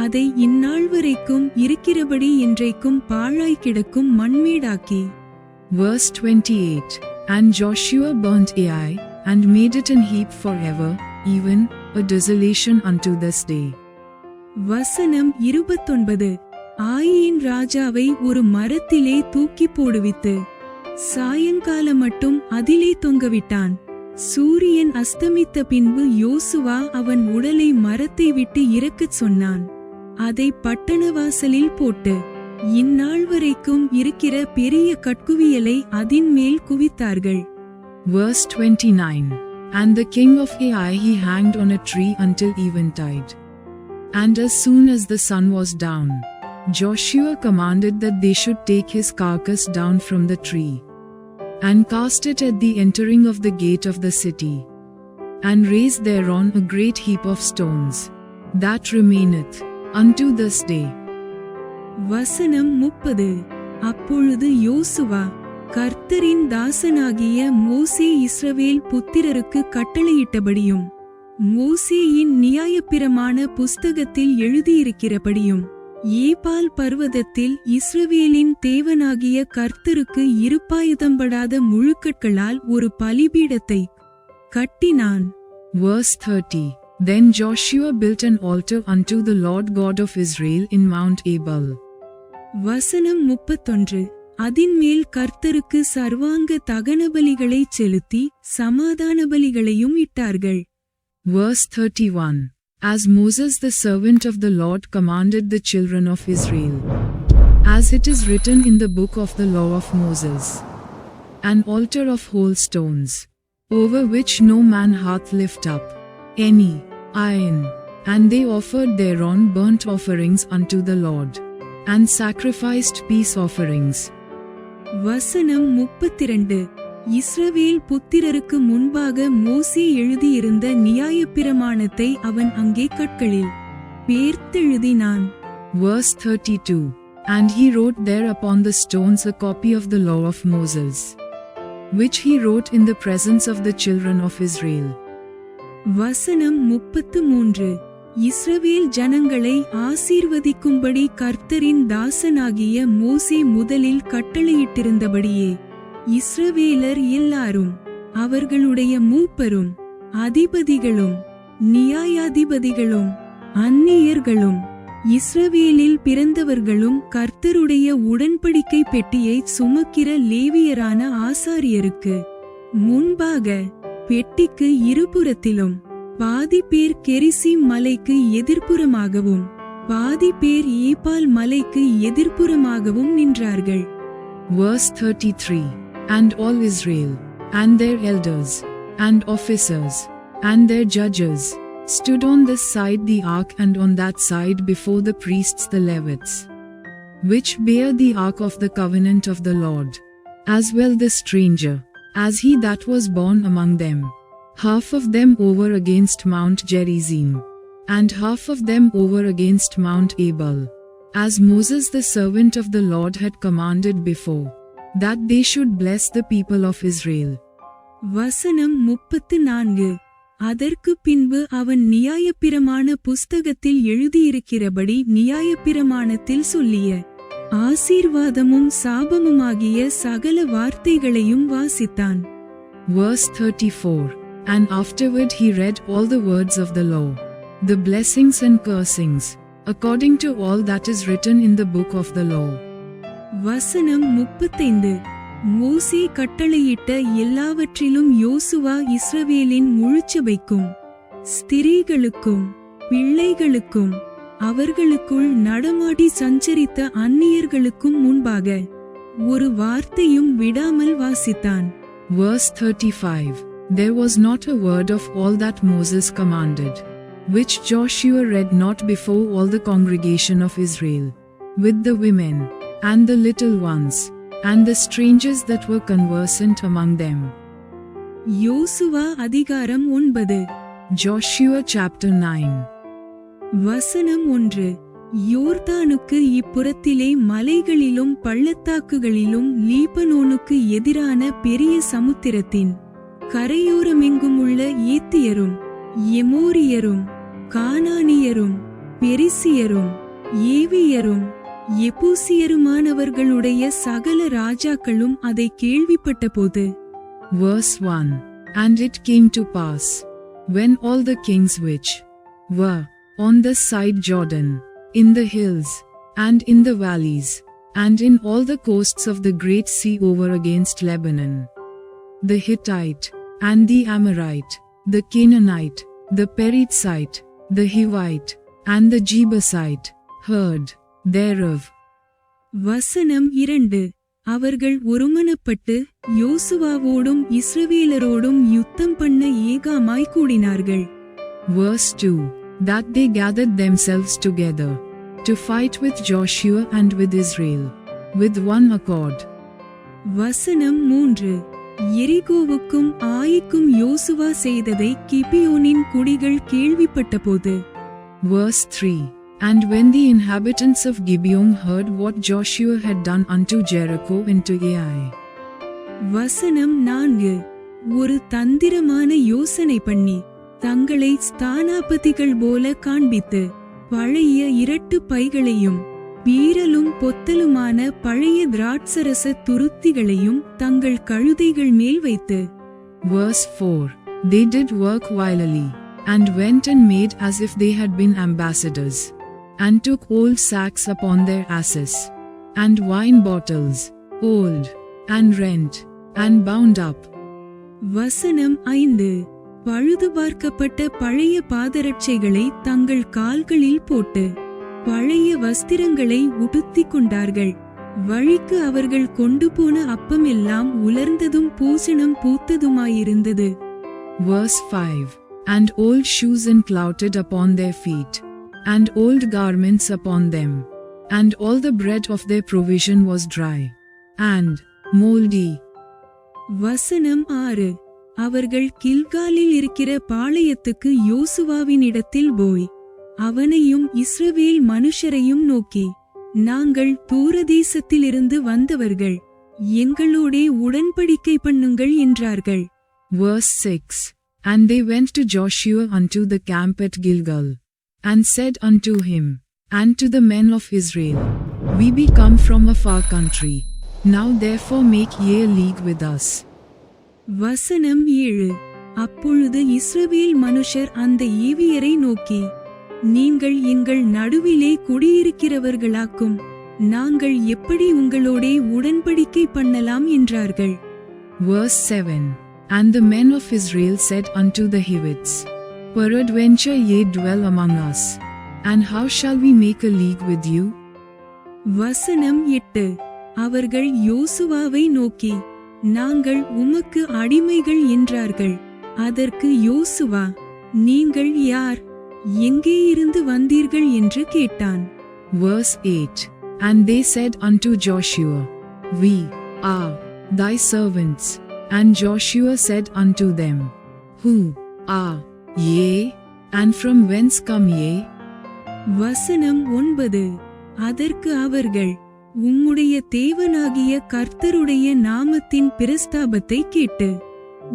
அதை இந்நாள் வரைக்கும் இருக்கிறபடி என்றைக்கும் பாழாய் கிடக்கும் மண்மேடாக்கி. Verse 28. And Joshua burnt Ai, and made it an heap forever, even a desolation unto this day. வசனம் 29. ஆயின் ராஜாவை ஒரு மரத்திலே தூக்கி போடுவித்து சாயங்காலம் மட்டும் அதிலே தொங்கவிட்டான். சூரியன் அஸ்தமித்த பின்பு யோசுவா அவன் உடலை மரத்தை விட்டு இறக்கச் சொன்னான். அதை பட்டணவாசலில் போட்டு இந்நாள் வரைக்கும் இருக்கிற பெரிய கட்குவியலை அதின் மேல் குவித்தார்கள். Verse 29. And the king of Ai he hanged on a tree until eventide. And as soon as the sun was down, Joshua commanded that they should take his carcass down from the tree, and cast it at the entering of the gate of the city, and raise thereon a great heap of stones, that remaineth unto this day. வசனம் 30. அப்பொழுது யோசுவா கர்த்தரின் தாசனாகிய மோசே இஸ்ரவேல் புத்திரருக்கு கட்டளையிட்டபடியும் மோசேயின் நியாயப்பிரமாண புஸ்தகத்தில் எழுதியிருக்கிறபடியும் ஏபால் பர்வதத்தில் இஸ்ரவேலின் தேவனாகிய கர்த்தருக்கு இருப்பாயுதம்படாத முழுக்கட்களால் ஒரு பலிபீடத்தை கட்டினான். Verse 30. Then Joshua built an altar unto the Lord God of Israel in Mount Ebal. வசனம் 31. அதின்மேல் கர்த்தருக்கு சர்வாங்க தகனபலிகளை செலுத்தி சமாதான பலிகளையும் இட்டார்கள். Verse 31. As Moses the servant of the Lord commanded the children of Israel, as it is written in the book of the law of Moses, an altar of whole stones, over which no man hath lift up any iron, and they offered thereon burnt offerings unto the Lord, and sacrificed peace offerings. வசனம் 32. இஸ்ரவேல் புத்திரருக்கு முன்பாக மோசே எழுதியிருந்த நியாயப்பிரமாணத்தை அவன் அங்கே கற்களில் பேர்த்தெழுதினான். Verse 32. And he wrote there upon the stones a copy of the law of Moses, which he wrote in the presence of the children of Israel. வசனம் 33. இஸ்ரவேல் ஜனங்களை ஆசீர்வதிக்கும்படி கர்த்தரின் தாசனாகிய மோசே முதலில் கட்டளையிட்டிருந்தபடியே இஸ்ரவேலர் எல்லாரும் அவர்களுடைய மூப்பரும் அதிபதிகளும் நியாயாதிபதிகளும் அந்நியர்களும் இஸ்ரவேலில் பிறந்தவர்களும் கர்த்தருடைய உடன்படிக்கை பெட்டியை சுமக்கிற லேவியரான ஆசாரியருக்கு முன்பாக பெட்டிக்கு இருபுறத்திலும் பாதி பேர் கெரிசீம் மலைக்கு எதிர்ப்புறமாகவும் பாதி பேர் ஏபால் மலைக்கு எதிர்ப்புறமாகவும் நின்றார்கள். Verse 33. And all Israel, and their elders, and officers, and their judges, stood on this side the ark and on that side before the priests the Levites, which bear the ark of the covenant of the Lord, as well the stranger, as he that was born among them, half of them over against Mount Gerizim, and half of them over against Mount Ebal, as Moses the servant of the Lord had commanded before, that they should bless the people of Israel. வசனம் 34. அதற்கு பின்பு அவன் நியாயப்பிரமாண புஸ்தகத்தில் எழுதியிருக்கிறபடி நியாயப்பிரமாணத்தில் சொல்லிய ஆசீர்வாதமும் சாபமுமாகிய சகல வார்த்தைகளையும் வாசித்தான். Verse 34. And afterward he read all the words of the law, the blessings and cursings, according to all that is written in the book of the law. வசனம் 35. மோசே கட்டளையிட்ட எல்லாவற்றிலும் யோசுவா இஸ்ரவேலின் முழுச்சபைக்கும் ஸ்திரீகளுக்கும் பிள்ளைகளுக்கும் அவர்களுக்குள் நடமாடி சஞ்சரித்த அந்நியர்களுக்கும் முன்பாக ஒரு வார்த்தையும் விடாமல் வாசித்தான். Verse 35. There was not a word of all that Moses commanded, which Joshua read not before all the congregation of Israel, with the women, and the little ones, and the strangers that were conversant among them. யோசுவா அதிகாரம் 9. Joshua chapter 9. வசனம் 1. யோர்தானுக்கு இப்புறத்திலே மலைகளிலும் பள்ளத்தாக்குகளிலும் லீபனோனுக்கு எதிரான பெரிய சமுத்திரத்தின் கரையோரமெங்குமுள்ள ஏத்தியரும் எமோரியரும் கானானியரும் பெரிசியரும் ஏவியரும் எபூசியருமானவர்களுடைய சகல ராஜாக்களும் அதை கேள்விப்பட்டபோது. Verse 1. And it came to pass, when all the kings which were on the side Jordan, in the hills, and in the valleys, and in all the coasts of the great sea over against Lebanon, the Hittite, and the Amorite, the Canaanite, the Perizzite, the Hivite, and the Jebusite, heard thereof. வசனம் 2. அவர்கள் ஒருமனப்பட்டு யோசுவாவோடும் இஸ்ரவேலரோடும் யுத்தம் பண்ண ஏகமாய் கூடினார்கள். Verse 2. That they gathered themselves together to fight with Joshua and with Israel, with one accord. வசனம் 3. எரிகோவுக்கும் ஆயிக்கும் யோசுவா செய்ததை கிபியோனின் குடிகள் கேள்விப்பட்டபோது. Verse 3. And when the inhabitants of Gibeon heard what Joshua had done unto Jericho and to Ai. வசனம் 4. ஒரு தந்திரமான யோசனை பண்ணி தங்களை ஸ்தானாபதிகள் போல காண்பித்து பழைய இரட்டு பைகளையும் பீரலும் பொத்தலுமான பழைய திராட்சரச துருத்திகளையும் தங்கள் கழுதைகள் மேல் வைத்து. Verse 4. They did work wilily, and went and made as if they had been ambassadors, and took old sacks upon their asses, and wine bottles, old, and rent, and bound up. வசனம் 5. பழுது பார்க்கப்பட்ட பழைய பாதரட்சைகளை தங்கள் கால்களில் போட்டு பழைய வஸ்திரங்களை உடுத்திக் கொண்டார்கள். வழிக்கு அவர்கள் கொண்டு போன அப்பமெல்லாம் உலர்ந்ததும் பூசணம் பூத்ததுமாயிருந்தது. Verse 5. And old shoes enclouted upon their feet, and old garments upon them, and all the bread of their provision was dry, and moldy. வசனம் 6. அவர்கள் கில்காலில் இருக்கிற பாளையத்துக்கு யோசுவாவினிடத்தில் போய் அவனையும் இஸ்ரவேல் மனுஷரையும் நோக்கி, நாங்கள் தூரதேசத்திலிருந்து வந்தவர்கள், எங்களோடே உடன்படிக்கை பண்ணுங்கள் என்றார்கள். Verse 6. And they went to Joshua unto the camp at Gilgal, and said unto him, and to the men of Israel, We be come from a far country, now therefore make ye a league with us. வசனம் 7. அப்பொழுது இஸ்ரவேல் மனுஷர் அந்த ஏவியரை நோக்கி, நீங்கள் எங்கள் நடுவிலே குடியிருக்கிறவர்களாக்கும், நாங்கள் எப்படி உங்களோடே உடன்படிக்கை பண்ணலாம் என்றார்கள். Verse 7. And the men of Israel said unto the Hivites, Peradventure ye dwell among us, and how shall we make a league with you? வசனம் 8. அவர்கள் யோசுவாவை நோக்கி, நாங்கள் உமக்கு அடிமைகள் என்றார்கள். அதற்கு யோசுவா, நீங்கள் யார், எங்கே இருந்து வந்தீர்கள் என்று கேட்டான். Verse 8. And they said unto Joshua, We are thy servants. And Joshua said unto them, Who are ye, and from whence come ye? வசனம் 9. அதற்கு அவர்கள், உம்முடைய தேவனாகிய கர்த்தருடைய நாமத்தின் பிரஸ்தாபத்தை கேட்டு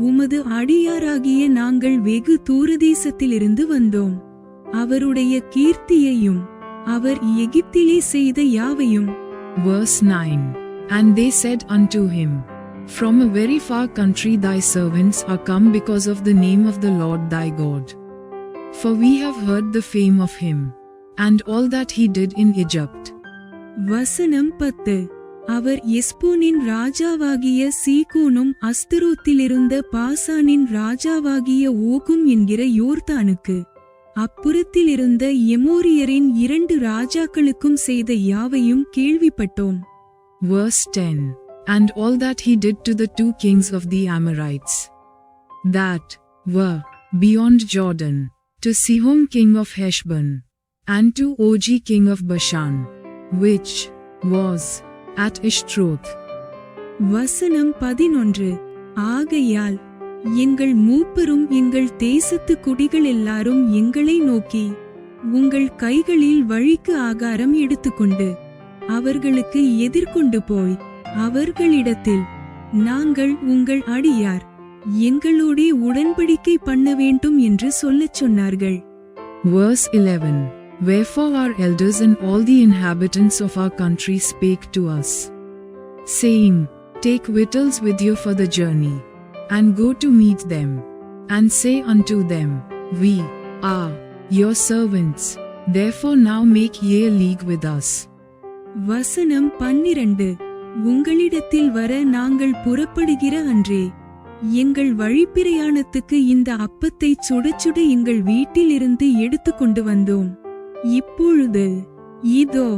உமது அடியாராகிய நாங்கள் வெகு தூரதேசத்திலிருந்து வந்தோம். அவருடைய கீர்த்தியையும் அவர் எகிப்திலே செய்த யாவையும். Verse 9. And they said unto him, From a very far country thy servants are come because of the name of the Lord thy God. For we have heard the fame of him, and all that he did in Egypt. வசனம் 10. அவர் எஸ்போனின் ராஜாவாகிய சீகோனும் அஸ்தரோத்திலிருந்த பாசானின் ராஜாவாகிய ஓகும் என்கிற யோர்தானுக்கு அப்புறத்திலிருந்த எமோரியரின் 2 ராஜாக்களுக்கும் செய்த யாவையும் கேள்விப்பட்டோம். Verse 10. And all that he did to the 2 kings of the Amorites, that were beyond Jordan, to Sihon king of Heshbon, and to Og king of Bashan, which was at Ishtroth. வசனம் 11. ஆகையால் எங்கள் மூப்பரும் எங்கள் தேசத்து குடிகள் எல்லாரும் எங்களை நோக்கி, உங்கள் கைகளில் வழிக்கு ஆகாரம் எடுத்துக்கொண்டு அவர்களுக்கு எதிர்கொண்டு போய் அவர்களிடத்தில், நாங்கள் உங்கள் அடியார், எங்களோடே உடன்படிக்கை பண்ண வேண்டும் என்று சொல்லச் சொன்னார்கள். Verse 11. Wherefore our elders and all the inhabitants of our country spake to us, saying, Take victuals with you for the journey, and go to meet them, and say unto them, We are your servants, therefore now make ye a league with us. வசனம் 12. உங்களிடத்தில் வர நாங்கள் புறப்படுகிற அன்றே, எங்கள் வழிப்பிரயாணத்துக்கு இந்த அப்பத்தை சுட சுட எங்கள் வீட்டிலிருந்து எடுத்துக்கொண்டு வந்தோம். இப்பொழுது இதோ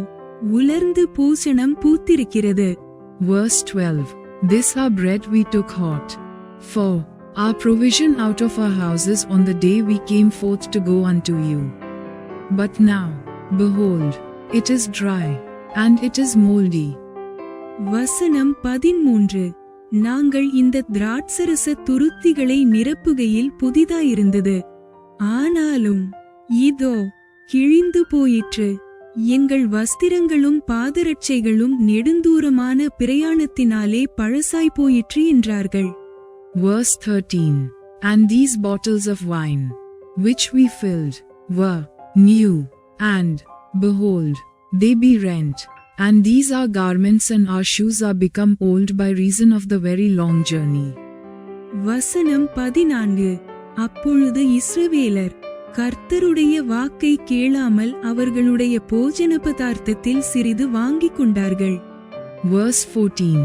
உலர்ந்து பூசணம் பூத்திருக்கிறது. Verse 12. This our bread we took hot, for our provision out of our houses on the day we came forth to go unto you. But now, behold, it is dry, and it is moldy. வசனம் 13. நாங்கள் இந்த திராட்சரச துருத்திகளை நிரப்புகையில் புதிதாயிருந்தது, ஆனாலும் இதோ கிழிந்து போயிற்று. எங்கள் வஸ்திரங்களும் பாதரட்சைகளும் நெடுந்தூரமான பிரயாணத்தினாலே பழசாய் போயிற்று என்றார்கள். Verse 13. And these bottles of wine, which we filled, were new, and, behold, they be rent, and these our garments and our shoes are become old by reason of the very long journey. வசனம் 14. அப்பொழுது இஸ்ரவேலர் கர்த்தருடைய வாக்கை கேளாமல் அவர்களுடைய போஜன பதார்த்தத்தில் சிறிது வாங்கிக் கொண்டார்கள். Verse 14.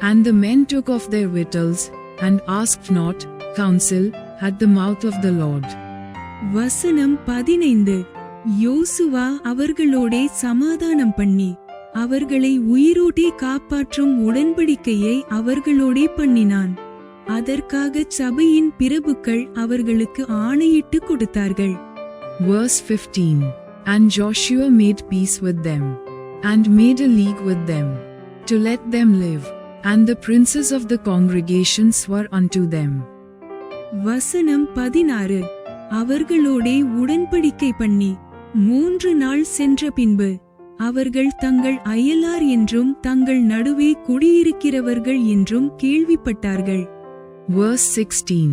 And the men took of their victuals, and asked not counsel at the mouth of the Lord. வசனம் 15. யோசுவா அவர்களோடே சமாதானம் பண்ணி அவர்களை உயிரோடே காப்பாற்றும் உடன்படிக்கையை அவர்களோடே பண்ணினான். அதற்காக சபையின் பிரபுக்கள் அவர்களுக்கு ஆணையிட்டு கொடுத்தார்கள். Verse 15. And Joshua made peace with them, and made a league with them, to let them live, and the princes of the congregation swore unto them. வசனம் 16. அவர்களோடே உடன்படிக்கை பண்ணி 3 நாள் சென்ற பின்பு அவர்கள் தங்கள் அயலார் என்றும் தங்கள் நடுவே குடியிருக்கிறவர்கள் என்றும் கேள்விப்பட்டார்கள். Verse 16.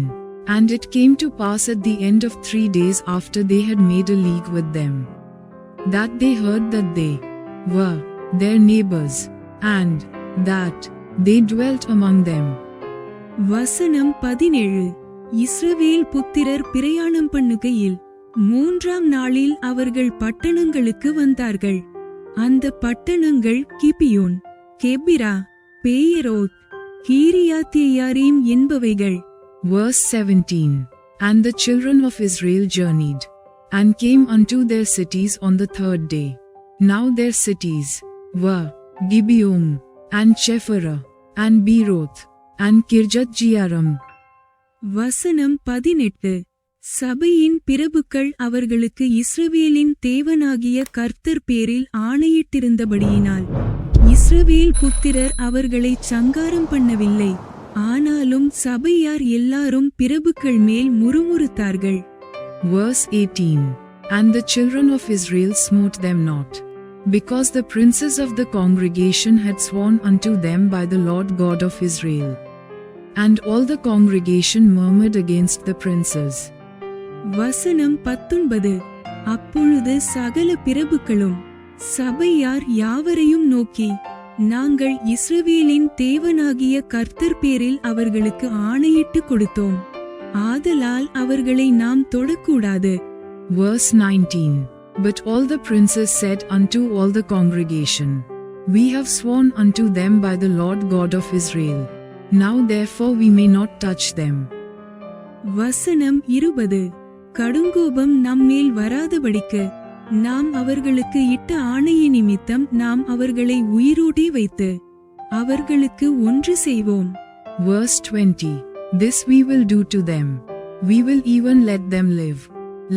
And it came to pass at the end of 3 days after they had made a league with them, that they heard that they were their neighbors, and that they dwelt among them. வசனம் 17. இஸ்ரவேல் புத்திரர் பிரயாணம் பண்ணுகையில் 3ஆம் நாளில் அவர்கள் பட்டணங்களுக்கு வந்தார்கள். அந்த பட்டணங்கள் Gibeon, Chephirah, பேயரோத், கீரியாத்தேயாரீம் என்பவைகள். Verse 17. And the children of Israel journeyed, and came unto their cities on the 3rd day. Now their cities were Gibeon, and Chephirah, and Beeroth, and Kirjath-jearim. வசனம் 18. சபையின் பிரபுக்கள் அவர்களுக்கு இஸ்ரவேலின் தேவனாகிய கர்த்தர் பேரில் ஆணையிட்டிருந்தபடியினால் இஸ்ரவேல் புத்திரர் அவர்களை சங்காரம் பண்ணவில்லை. ஆனாலும் சபையார் எல்லாரும் பிரபுக்கள் மேல் முறுமுறுத்தார்கள். Verse 18. And the children of Israel smote them not, because the princes of the congregation had sworn unto them by the Lord God of Israel. And all the congregation murmured against the princes. வசனம் 19. அப்பொழுது சகல பிரபுக்களும் சபையார் யாவரையும் நோக்கி, நாங்கள் இஸ்ரவேலின் தேவனாகிய கர்த்தர் பேரில் அவர்களுக்கு ஆணையிட்டு கொடுத்தோம், ஆதலால் அவர்களை நாம் தொடக்கூடாது. Verse 19. But all the princes said unto all the congregation, We have sworn unto them by the Lord God of Israel. Now therefore we may not touch them. வசனம் 20. கடுங்கோபம் நம்மேல் வராதபடிக்கு நாம் அவர்களுக்கு இட்ட ஆணைய நிமித்தம் நாம் அவர்களை உயிரோடே வைத்து அவர்களுக்கு ஒன்று செய்வோம். Verse 20. This we will do to them. We will even let them live,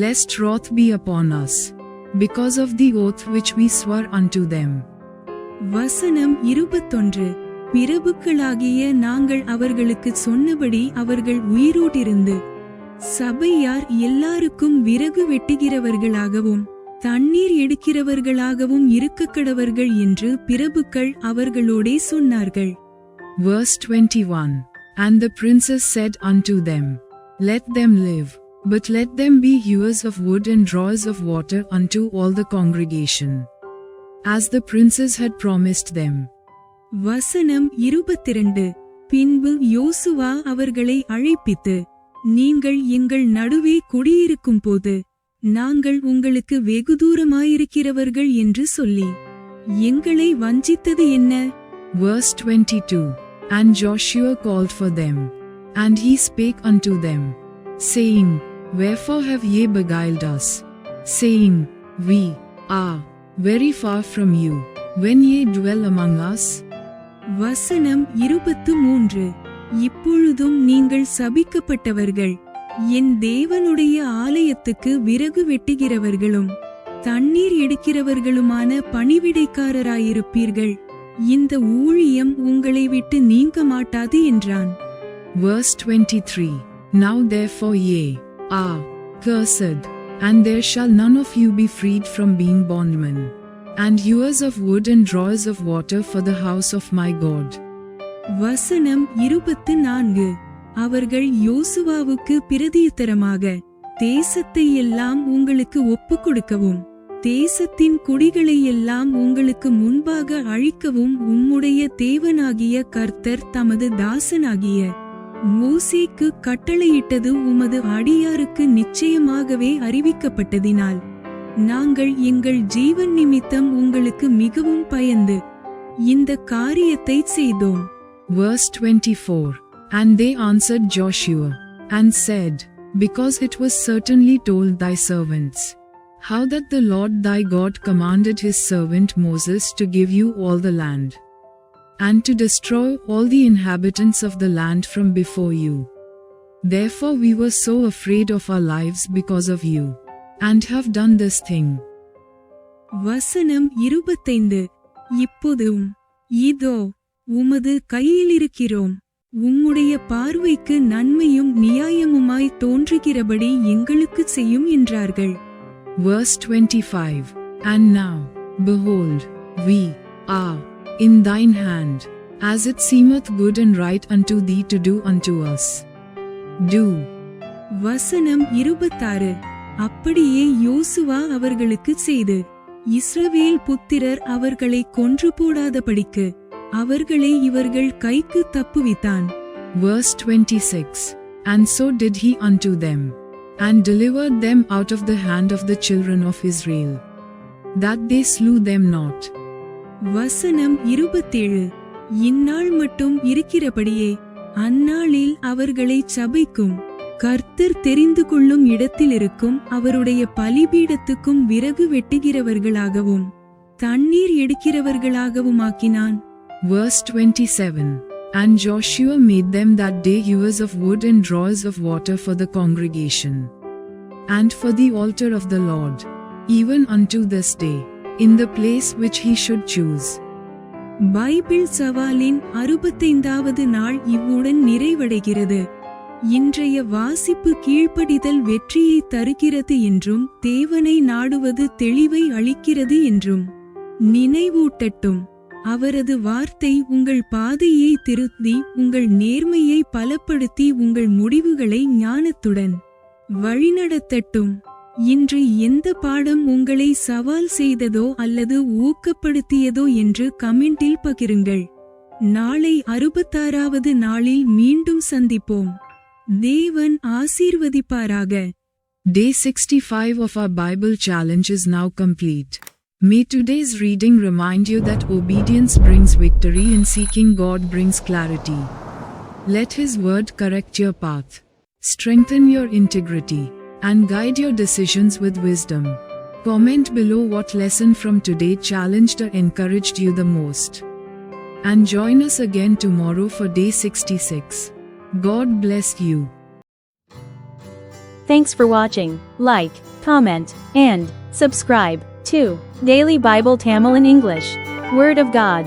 lest wrath be upon us, because of the oath which we swore unto them. வசனம் 21. பிரபுக்களாகிய நாங்கள் அவர்களுக்கு சொன்னபடி அவர்கள் உயிரோடிருந்து சபையார் எல்லாருக்கும் விறகு வெட்டுகிறவர்களாகவும் தண்ணீர் எடுக்கிறவர்களாகவும் இருக்கக்கடவர்கள் என்று பிரபுக்கள் அவர்களோடே சொன்னார்கள். Verse 21. And the princes said unto them, Let them live, but let them be hewers of wood and drawers of water unto all the congregation, as the princes had promised them. வசனம் 22. பின்பு யோசுவா அவர்களை அழைப்பித்து, நீங்கள் எங்கள் நடுவே குடியிருக்கும் போது நாங்கள் உங்களுக்கு வெகு தூரமாயிருக்கிறவர்கள் என்று சொல்லி எங்களை வஞ்சித்தது என்ன? Verse 22. And Joshua called for them, and he spake unto them, saying, Wherefore have ye beguiled us, saying, We are very far from you, when ye dwell among us? வசனம் 23. இப்பொழுதும் நீங்கள் சபிக்கப்பட்டவர்கள், என் தேவனுடைய ஆலயத்துக்கு விறகு வெட்டுகிறவர்களும் தண்ணீர் எடுக்கிறவர்களுமான பணிவிடைக்காரராயிருப்பீர்கள். இந்த ஊழியம் உங்களை விட்டு நீங்க மாட்டாது என்றான். Verse 23. Now therefore ye are cursed, and there shall none of you be freed from being bondmen, and hewers of wood and drawers of water for the house of my God. வசனம் 24. அவர்கள் யோசுவாவுக்கு பிரதியுத்தரமாக, தேசத்தை எல்லாம் உங்களுக்கு ஒப்புக் கொடுக்கவும் தேசத்தின் குடிகளை எல்லாம் உங்களுக்கு முன்பாக அழிக்கவும் உம்முடைய தேவனாகிய கர்த்தர் தமது தாசனாகிய மோசேக்கு கட்டளையிட்டது உமது அடியாருக்கு நிச்சயமாகவே அறிவிக்கப்பட்டதினால் நாங்கள் எங்கள் ஜீவன் நிமித்தம் உங்களுக்கு மிகவும் பயந்து இந்த காரியத்தை செய்தோம். Verse 24. And they answered Joshua, and said, Because it was certainly told thy servants, how that the Lord thy God commanded his servant Moses to give you all the land, and to destroy all the inhabitants of the land from before you. Therefore we were so afraid of our lives because of you, and have done this thing. வசனம் 25. இப்போதும் இதோ உமது கையிலிருக்கிறோம், உம்முடைய பார்வைக்கு நன்மையும் நியாயமுமாய் தோன்றுகிறபடி எங்களுக்கு செய்யும் என்றார்கள். Verse 25. And now, behold, we are in thine hand, as it seemeth good and right unto thee to do unto us. Do. வசனம் 26. அப்படியே யோசுவா அவர்களுக்கு செய்து இஸ்ரவேல் புத்திரர் அவர்களை கொன்று போடாதபடிக்கு அவர்களை இவர்கள் கைக்கு தப்புவித்தான். Verse 26. And so did he unto them, and delivered them out of the hand of the children of Israel, that they slew them not. வசனம் 27. இந்நாள் மட்டும் இருக்கிறபடியே அந்நாளில் அவர்களை சபைக்கும் கர்த்தர் தெரிந்து கொள்ளும் இடத்திலிருக்கும் அவருடைய பலிபீடத்துக்கும் விறகு வெட்டுகிறவர்களாகவும் தண்ணீர் எடுக்கிறவர்களாகவுமாக்கினான். Verse 27. And Joshua made them that day hewers of wood and drawers of water for the congregation, and for the altar of the Lord, even unto this day, in the place which he should choose. Bible சவாலின் 65வது நாள் இவ்வுடன் நிறைவடைகிறது. இன்றைய வாசிப்பு கீழ்ப்படிதல் வெற்றியை தருகிறது என்றும் தேவனை நாடுவது தெளிவை அளிக்கிறது என்றும் நினைவூட்டட்டும். அவரது வார்த்தை உங்கள் பாதையை திருத்தி உங்கள் நேர்மையை பலப்படுத்தி உங்கள் முடிவுகளை ஞானத்துடன் வழிநடத்தட்டும். இன்று எந்த பாடம் உங்களை சவால் செய்ததோ அல்லது ஊக்கப்படுத்தியதோ என்று கமெண்டில் பகிருங்கள். நாளை 66வது நாளில் மீண்டும் சந்திப்போம். தேவன் ஆசீர்வதிப்பாராக. Day 65 of our Bible challenge is now complete. May today's reading remind you that obedience brings victory and seeking God brings clarity. Let His word correct your path, strengthen your integrity, and guide your decisions with wisdom. Comment below what lesson from today challenged or encouraged you the most. And join us again tomorrow for day 66. God bless you. Thanks for watching. Like, comment, and subscribe to Daily Bible Tamil in English. Word of God.